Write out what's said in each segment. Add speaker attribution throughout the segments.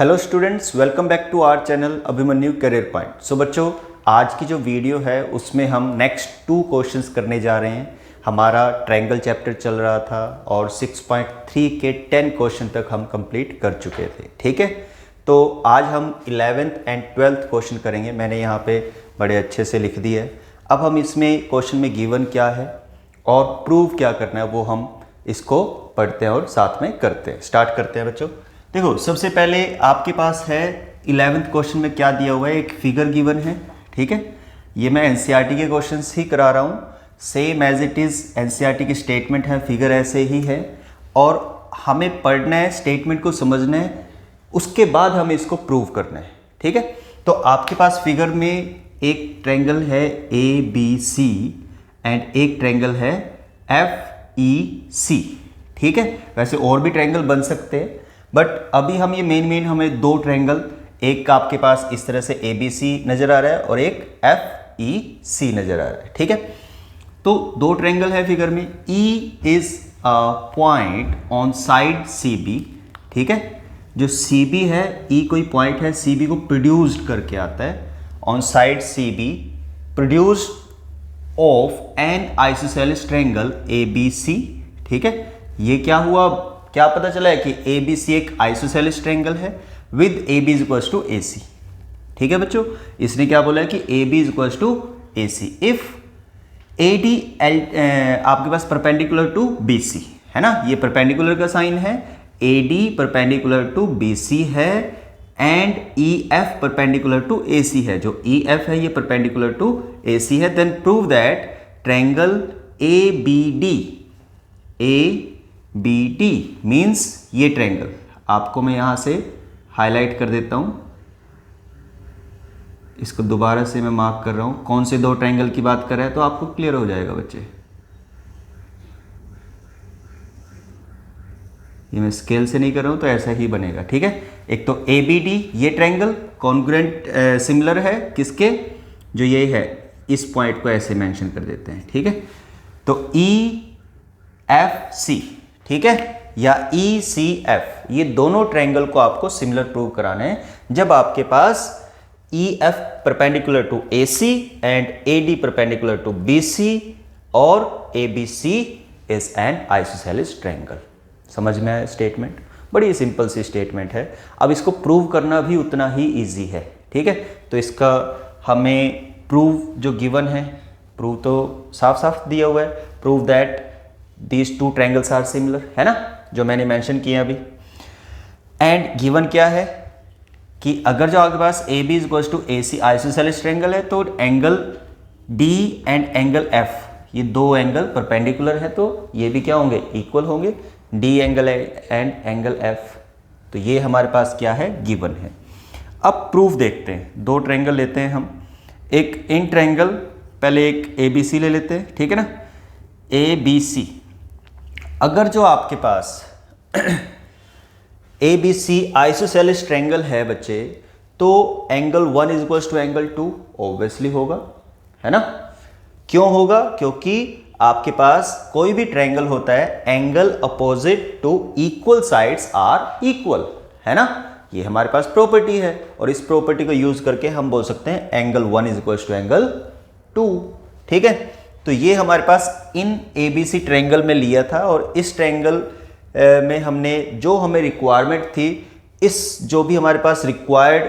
Speaker 1: Hello students, welcome back to our channel Abhimanyu career point. So बच्चों, आज की जो वीडियो है उसमें हम नेक्स्ट 2 क्वेश्चंस करने जा रहे हैं। हमारा ट्रायंगल चैप्टर चल रहा था और 6.3 के 10 क्वेश्चन तक हम कंप्लीट कर चुके थे। ठीक है, तो आज हम 11th एंड 12th क्वेश्चन करेंगे। मैंने यहाँ पे बड़े अच्छे से लिख दिया है। अब हम इसमें क्वेश्चन में गिवन क्या है और प्रूव क्या करना है वो हम इसको पढ़ते हैं और साथ में करते हैं। स्टार्ट करते हैं बच्चों। देखो, सबसे पहले आपके पास है 11th क्वेश्चन में क्या दिया हुआ है, एक फिगर गिवन है। ठीक है, ये मैं एनसीईआरटी के क्वेश्चंस ही करा रहा हूँ, same as it is NCERT की स्टेटमेंट है, फिगर ऐसे ही है और हमें पढ़ना है, स्टेटमेंट को समझना है, उसके बाद हमें इसको प्रूव करना है। ठीक है, तो आपके पास फिगर में एक ट्रायंगल है ABC एंड एक ट्रायंगल है FEC। ठीक है, वैसे और भी ट्रायंगल बन सकते हैं, बट अभी हम ये मेन हमें 2 ट्रायंगल, एक का आपके पास इस तरह से ABC नजर आ रहा है और एक FEC नजर आ रहा है। ठीक है, तो 2 ट्रायंगल है फिगर में। E is a point on side CB। ठीक है, जो CB है, E कोई पॉइंट है, CB को प्रोड्यूस्ड करके आता है on side CB, produced of N isosceles triangle ABC। ठीक है, ये क्या हुआ, क्या पता चला है कि ABC एक आइसोसेलेस ट्रायंगल है with AB is equal to AC। ठीक है बच्चों, इसने क्या बोला है कि AB is equal to AC if AD आपके पास परपेंडिकुलर टू BC है ना, ये परपेंडिकुलर का साइन है, AD परपेंडिकुलर टू BC है and EF perpendicular to AC है। जो EF है ये परपेंडिकुलर टू AC है। Then prove that triangle ABD means ये ट्रायंगल, आपको मैं यहां से हाईलाइट कर देता हूं, इसको दोबारा से मैं मार्क कर रहा हूं, कौन से 2 ट्रायंगल की बात कर रहा है, तो आपको क्लियर हो जाएगा बच्चे। ये मैं स्केल से नहीं कर रहा हूं तो ऐसा ही बनेगा। ठीक है, एक तो ABD ये ट्रायंगल कॉन्ग्रुएंट सिमिलर है किसके, जो ये है, इस पॉइंट को ऐसे मेंशन कर देते हैं। ठीक है, तो EFC, ठीक है, या ECF, ये दोनों ट्रायंगल को आपको सिमिलर प्रूव कराना है जब आपके पास EF perpendicular to AC and AD perpendicular to BC और ABC is an isosceles triangle. समझ में आया स्टेटमेंट? बड़ी सिंपल सी स्टेटमेंट है। अब इसको प्रूव करना भी उतना ही इजी है। ठीक है, तो इसका हमें प्रूव जो गिवन है, प्रूव तो साफ साफ दिया हुआ है, prove that these 2 triangles are similar, है ना, जो मैंने मेंशन किया अभी। एंड गिवन क्या है कि अगर जो आपके पास AB is equal to AC isosceles triangle है तो angle D and angle F, ये 2 एंगल परपेंडिकुलर है तो ये भी क्या होंगे, इक्वल होंगे, D angle and angle F। तो ये हमारे पास क्या है, गिवन है। अब प्रूफ देखते हैं। 2 ट्रायंगल लेते हैं हम, एक इन ट्रायंगल, पहले एक ABC ले लेते हैं। ठीक है ना, ABC, अगर जो आपके पास ABC आइसोसेलेस ट्रायंगल है बच्चे, तो angle 1 is equal to angle 2 obviously होगा, है ना। क्यों होगा, क्योंकि आपके पास कोई भी ट्रायंगल होता है, angle opposite to equal sides are equal, है ना, ये हमारे पास प्रॉपर्टी है और इस प्रॉपर्टी को यूज करके हम बोल सकते हैं angle 1 is equal to angle 2। ठीक है, तो ये हमारे पास इन ABC ट्रायंगल में लिया था और इस ट्रायंगल में हमने जो हमें रिक्वायरमेंट थी, इस जो भी हमारे पास रिक्वायर्ड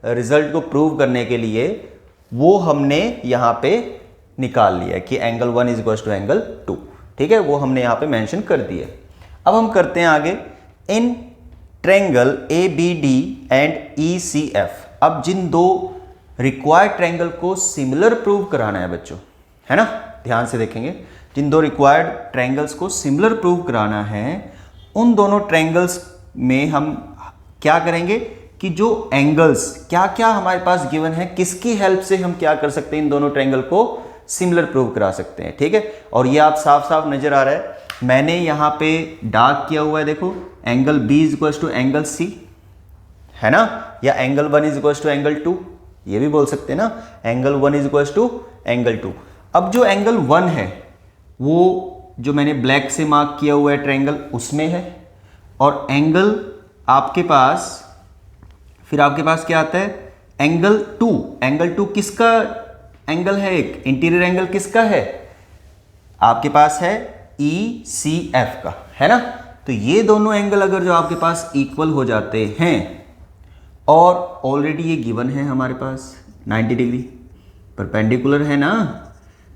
Speaker 1: रिजल्ट को प्रूव करने के लिए, वो हमने यहाँ पे निकाल लिया कि angle 1 is equal to angle 2। ठीक है, वो हमने यहाँ पे मेंशन कर दिया। अब हम करते हैं आगे, in triangle ABD and ECF। अब जिन 2 रिक्वायर्ड ट्रायंगल को सिमिलर प्रूव कराना है बच्चों, है ना, ध्यान से देखेंगे, जिन 2 रिक्वायर्ड ट्रायंगल्स को सिमिलर प्रूव कराना है, उन दोनों ट्रायंगल्स में हम क्या करेंगे कि जो एंगल्स क्या क्या हमारे पास गिवन है, किसकी हेल्प से हम क्या कर सकते हैं, इन दोनों ट्रायंगल को सिमिलर प्रूव करा सकते हैं। ठीक है, और ये आप साफ साफ नजर आ रहा है, मैंने यहाँ पे डार्क किया हुआ है, देखो, angle B is equal to angle C, है ना, या angle 1 is equal to angle 2, ये भी बोल सकते हैं ना, angle 1 is equal to angle 2। अब जो एंगल 1 है वो जो मैंने ब्लैक से मार्क किया हुआ है ट्रायंगल, उसमें है, और एंगल आपके पास फिर आपके पास क्या आता है एंगल 2। एंगल 2 किसका एंगल है? एक इंटीरियर एंगल किसका है? आपके पास है ECF का, है ना। तो ये दोनों एंगल अगर जो आपके पास इक्वल हो जाते हैं और ऑलरेडी ये गिवन है हमारे पास 90 डिग्री परपेंडिकुलर है ना,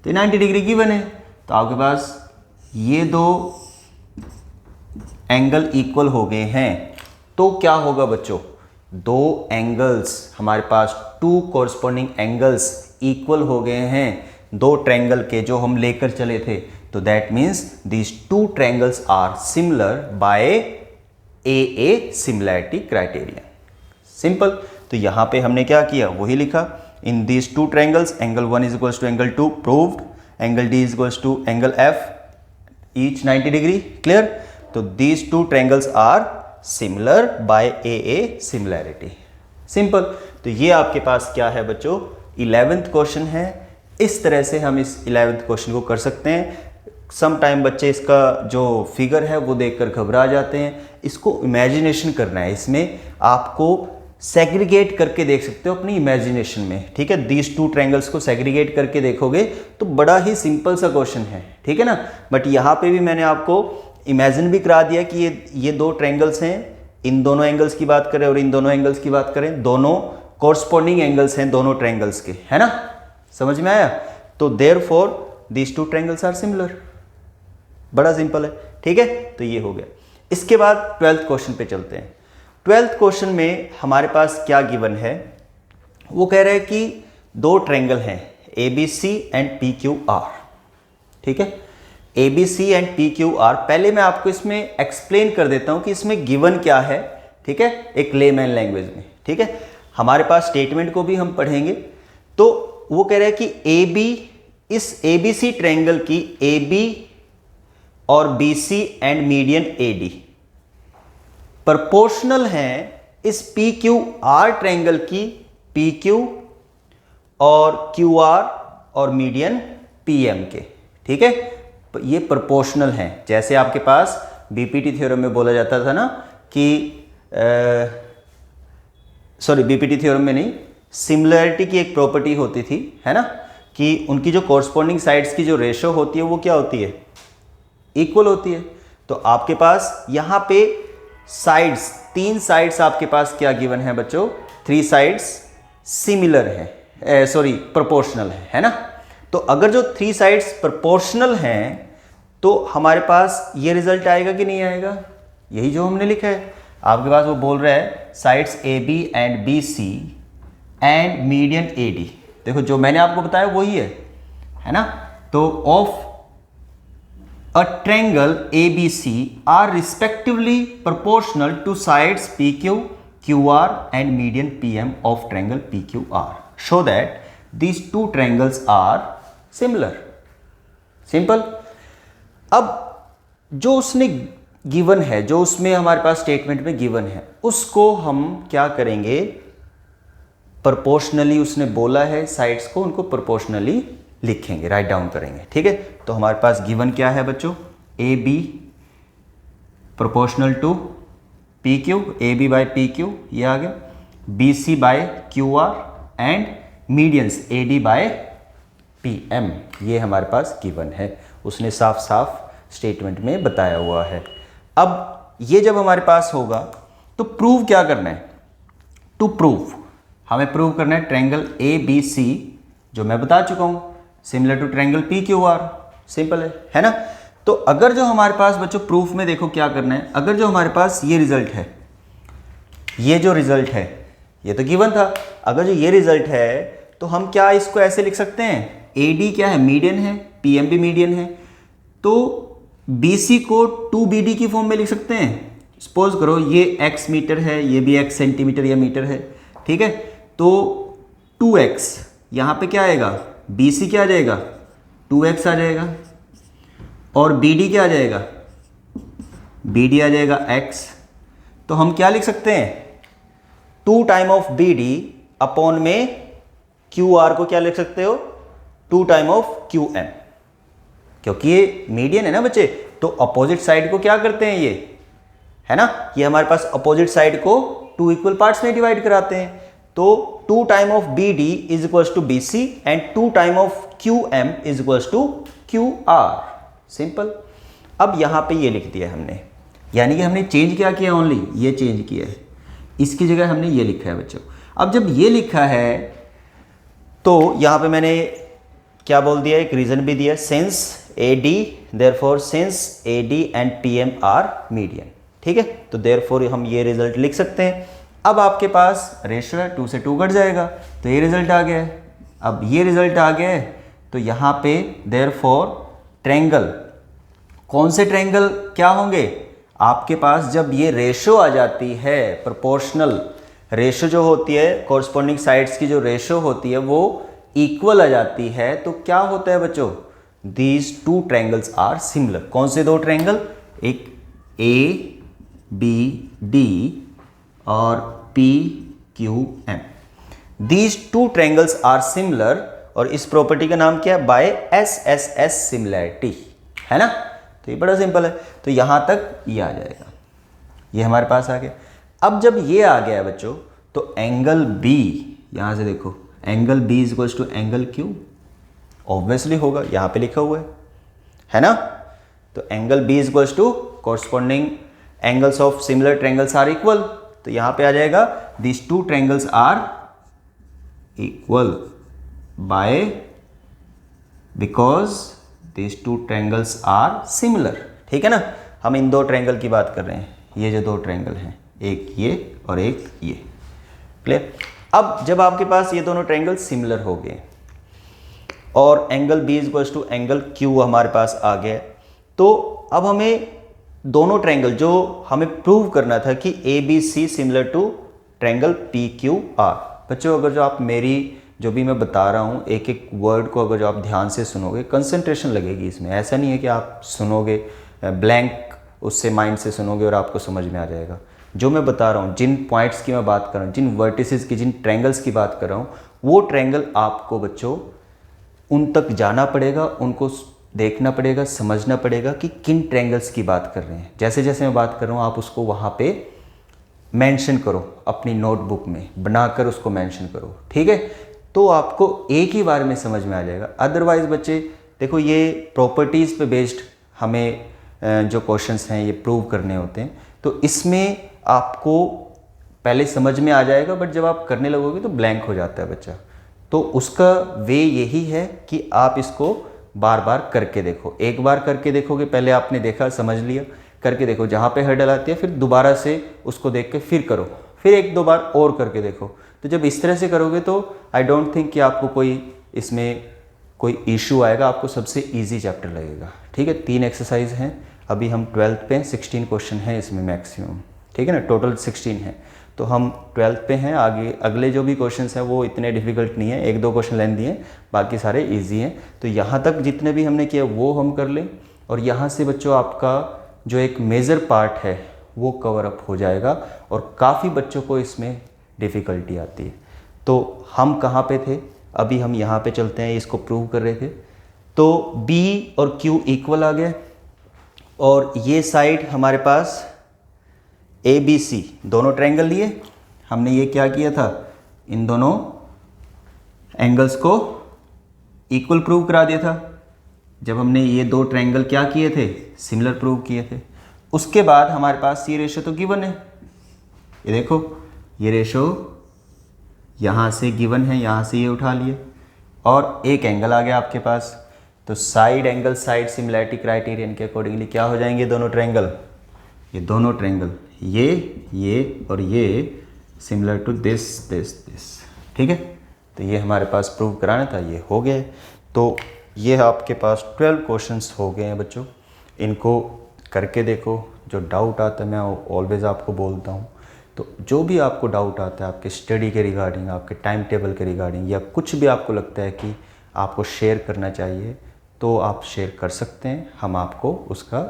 Speaker 1: तो 90 डिग्री गिवन है, तो आपके पास ये दो एंगल इक्वल हो गए हैं। तो क्या होगा बच्चों? दो एंगल्स हमारे पास, टू कॉरस्पॉन्डिंग एंगल्स इक्वल हो गए हैं दो ट्रायंगल के जो हम लेकर चले थे। तो that means these two triangles are similar by a similarity criterion. Simple. तो यहां पे हमने क्या किया वही लिखा, in these two triangles angle 1 is equals to angle 2 proved, angle D is equals to angle F each 90 degree. Clear? तो these two triangles are similar by a similarity. Simple. तो ये आपके पास क्या है बच्चों? 11th क्वेश्चन है। इस तरह से हम इस 11th क्वेश्चन को कर सकते हैं। सम टाइम बच्चे इसका जो फिगर है वो देखकर घबरा जाते हैं। इसको इमेजिनेशन करना है, इसमें आपको सेग्रीगेट करके देख सकते हो अपनी इमेजिनेशन में। ठीक है, दीज टू ट्रायंगल्स को सेग्रीगेट करके देखोगे तो बड़ा ही सिंपल सा क्वेश्चन है। ठीक है ना। बट यहाँ पे भी मैंने आपको इमेजिन भी करा दिया कि ये दो ट्रायंगल्स हैं, इन दोनों एंगल्स की बात करें और इन दोनों एंगल्स की बात करें, दोनों कॉरस्पॉन्डिंग एंगल्स हैं दोनों ट्रायंगल्स के, है ना। समझ में आया? तो therefore these two triangles are similar. बड़ा सिंपल है। ठीक है, तो ये हो गया। इसके बाद 12th क्वेश्चन पे चलते हैं। 12th क्वेश्चन में हमारे पास क्या गिवन है? वो कह रहे हैं कि दो ट्रायंगल हैं ABC एंड PQR। ठीक है, ABC एंड PQR। पहले मैं आपको इसमें एक्सप्लेन कर देता हूं कि इसमें गिवन क्या है। ठीक है, एक लेमैन लैंग्वेज में। ठीक है, हमारे पास स्टेटमेंट को भी हम पढ़ेंगे। तो वो कह रहे हैं कि AB, इस ABC ट्रायंगल की AB और BC and median AD proportional हैं इस PQR ट्रायंगल की PQ और QR और मीडियन PM के। ठीक है, ये प्रोपोर्शनल हैं। जैसे आपके पास BPT थ्योरम में बोला जाता था ना कि सॉरी BPT थ्योरम में नहीं, सिमिलैरिटी की एक प्रॉपर्टी होती थी, है ना, कि उनकी जो कॉरस्पॉन्डिंग साइड्स की जो रेशो होती है वो क्या होती है? इक्वल होती है। तो आपके पास यहां पे साइड्स, तीन साइड्स आपके पास क्या गिवन है बच्चों? 3 साइड्स सिमिलर है, सॉरी प्रोपोर्शनल है ना। तो अगर जो 3 साइड्स प्रोपोर्शनल हैं तो हमारे पास ये रिजल्ट आएगा कि नहीं आएगा? यही जो हमने लिखा है आपके पास। वो बोल रहा है sides AB and BC and median AD। देखो जो मैंने आपको बताया वही है ना। तो of a triangle ABC are respectively proportional to sides PQ, QR and median PM of triangle PQR. Show that these two triangles are similar. Simple. अब जो उसने गिवन है, जो उसमें हमारे पास स्टेटमेंट में गिवन है, उसको हम क्या करेंगे? प्रोपोर्शनली उसने बोला है साइड्स को, उनको प्रोपोर्शनली लिखेंगे, राइट डाउन करेंगे। ठीक है, तो हमारे पास गिवन क्या है बच्चों? AB proportional to PQ, AB by PQ ये आ गया, BC by QR and medians AD by PM। ये हमारे पास गिवन है, उसने साफ साफ स्टेटमेंट में बताया हुआ है। अब ये जब हमारे पास होगा तो प्रूव क्या करना है? टू प्रूव हमें प्रूव करना है ट्रायंगल ABC, जो मैं बता चुका हूं, similar to triangle PQR। Simple है ना। तो अगर जो हमारे पास बच्चों प्रूफ में देखो क्या करना है, अगर जो हमारे पास ये रिजल्ट है, ये जो रिजल्ट है ये तो गिवन था, अगर जो ये रिजल्ट है तो हम क्या इसको ऐसे लिख सकते हैं? AD क्या है? मीडियन है, PM भी मीडियन है, तो BC को 2BD की फॉर्म में लिख सकते हैं। सपोज करो ये x मीटर है, ये भी x सेंटीमीटर या मीटर है। ठीक है, तो 2x यहां पे क्या आएगा? BC क्या आ जाएगा? 2x आ जाएगा, और BD क्या आ जाएगा? BD आ जाएगा x। तो हम क्या लिख सकते हैं? 2 टाइम ऑफ BD अपॉन में QR को क्या लिख सकते हो? 2 टाइम ऑफ QM, क्योंकि ये मीडियन है ना बच्चे। तो अपोजिट साइड को क्या करते हैं ये, है ना, ये हमारे पास अपोजिट साइड को टू इक्वल पार्ट्स में डिवाइड कराते हैं। तो 2 time of B D is equal to B C and 2 time of Q M is equal to Q R. Simple. अब यहां पे ये लिख दिया हमने, यानी कि हमने चेंज क्या किया, ओनली ये चेंज किया है, इसकी जगह हमने ये लिखा है बच्चों। अब जब ये लिखा है तो यहां पे मैंने क्या बोल दिया, एक रीजन भी दिया, since A D therefore since A D and T M are median. ठीक है, तो देयरफॉर हम ये रिजल्ट लिख सकते हैं। अब आपके पास रेशियो है, 2 से 2 कट जाएगा, तो ये रिजल्ट आ गया है। अब ये रिजल्ट आ गया है, तो यहाँ पे देयरफॉर ट्रायंगल, कौन से ट्रायंगल क्या होंगे आपके पास, जब ये रेशियो आ जाती है, प्रोपोर्शनल रेशियो जो होती है, कॉरस्पॉन्डिंग साइड्स की जो रेशियो होती है वो इक्वल आ जाती है, तो क्या होता है बच्चों, दीज 2 ट्रायंगल्स आर सिमिलर। कौन से 2 ट्रायंगल, एक ए बी डी और P Q M, these 2 triangles are similar, और इस प्रॉपर्टी का नाम क्या है, by S S S similarity, है ना। तो ये बड़ा सिंपल है, तो यहां तक ये आ जाएगा, ये हमारे पास आ गया। अब जब ये आ गया है बच्चों, तो एंगल बी, यहां से देखो angle B is equal to angle Q, obviously होगा, यहां पे लिखा हुआ है ना। तो angle B is equal to corresponding angles of similar triangles are equal, तो यहां पे आ जाएगा these 2 triangles are equal by, because these 2 triangles are similar. ठीक है ना, हम इन 2 ट्रायंगल की बात कर रहे हैं, ये जो 2 ट्रायंगल हैं, एक ये और एक ये, क्लियर। अब जब आपके पास ये दोनों ट्रायंगल सिमिलर हो गए और angle B is equal to angle Q हमारे पास आ गया, तो अब हमें दोनों ट्रायंगल जो हमें प्रूव करना था कि A B C similar to triangle P Q R. बच्चों अगर जो आप मेरी जो भी मैं बता रहा हूँ, एक एक वर्ड को अगर जो आप ध्यान से सुनोगे, कंसंट्रेशन लगेगी इसमें, ऐसा नहीं है कि आप सुनोगे ब्लैंक, उससे माइंड से सुनोगे और आपको समझ में आ जाएगा। जो मैं बता रहा हूँ, जिन पॉइंट्स की मैं बात कर रहा हूँ, जिन वर्टिसेस की, जिन ट्रायंगल्स की बात कर रहा हूँ, वो ट्रायंगल आपको बच्चों उन तक जाना पड़ेगा, उनको देखना पड़ेगा, समझना पड़ेगा कि किन ट्रायंगल्स की बात कर रहे हैं। जैसे जैसे मैं बात कर रहा हूँ आप उसको वहाँ पे मेंशन करो, अपनी नोटबुक में बनाकर उसको मेंशन करो, ठीक है, तो आपको एक ही बार में समझ में आ जाएगा। अदरवाइज बच्चे देखो, ये प्रॉपर्टीज़ पे बेस्ड हमें जो क्वेश्चंस हैं ये प्रूव करने होते हैं, तो इसमें आपको पहले समझ में आ जाएगा, बट जब आप करने लगोगे तो ब्लैंक हो जाता है बच्चा। तो उसका वे यही है कि आप इसको बार बार करके देखो। एक बार करके देखोगे, पहले आपने देखा, समझ लिया, करके देखो, जहाँ पे हर्डल आती है फिर दोबारा से उसको देख के फिर करो, फिर 1-2 बार और करके देखो। तो जब इस तरह से करोगे तो आई डोंट थिंक कि आपको कोई इसमें कोई इशू आएगा, आपको सबसे इजी चैप्टर लगेगा। ठीक है, 3 एक्सरसाइज हैं, अभी हम 12th पे 16 क्वेश्चन हैं इसमें मैक्सिमम, ठीक है ना, टोटल 16 हैं, तो हम 12th पे हैं। आगे अगले जो भी क्वेश्चंस हैं वो इतने डिफिकल्ट नहीं है, 1-2 क्वेश्चन लेंदी हैं, बाकी सारे इजी हैं। तो यहाँ तक जितने भी हमने किया वो हम कर लें, और यहाँ से बच्चों आपका जो एक मेजर पार्ट है वो कवर अप हो जाएगा, और काफ़ी बच्चों को इसमें डिफ़िकल्टी आती है। तो हम कहाँ पे थे, अभी हम यहाँ पे चलते हैं, इसको प्रूव कर रहे थे। तो B और Q इक्वल आ गए, और ये साइड हमारे पास ABC दोनों ट्रायंगल लिए, हमने ये क्या किया था, इन दोनों एंगल्स को इक्वल प्रूव करा दिया था। जब हमने ये 2 ट्रायंगल क्या किए थे, सिमिलर प्रूव किए थे। उसके बाद हमारे पास ये रेशो तो गिवन है, ये देखो ये रेशो यहाँ से गिवन है, यहाँ से ये उठा लिए, और एक एंगल आ गया आपके पास। तो side angle side similarity criterion के अकॉर्डिंगली क्या हो जाएंगे दोनों ट्रायंगल, ये दोनों ट्रायंगल, ये और ये similar to this this this, ठीक है। तो ये हमारे पास प्रूव कराना था, ये हो गया। तो ये आपके पास 12 क्वेश्चंस हो गए हैं बच्चों, इनको करके देखो। जो डाउट आता है मैं ऑलवेज़ आपको बोलता हूँ, तो जो भी आपको डाउट आता है आपके स्टडी के रिगार्डिंग, आपके टाइम टेबल के रिगार्डिंग, या कुछ भी आपको लगता है कि आपको शेयर करना चाहिए, तो आप शेयर कर सकते हैं। हम आपको उसका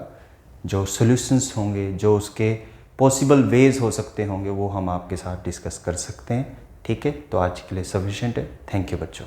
Speaker 1: जो सॉल्यूशंस होंगे, जो उसके पॉसिबल वेज हो सकते होंगे, वो हम आपके साथ डिस्कस कर सकते हैं, ठीक है। तो आज के लिए सफिशिएंट है। थैंक यू बच्चों।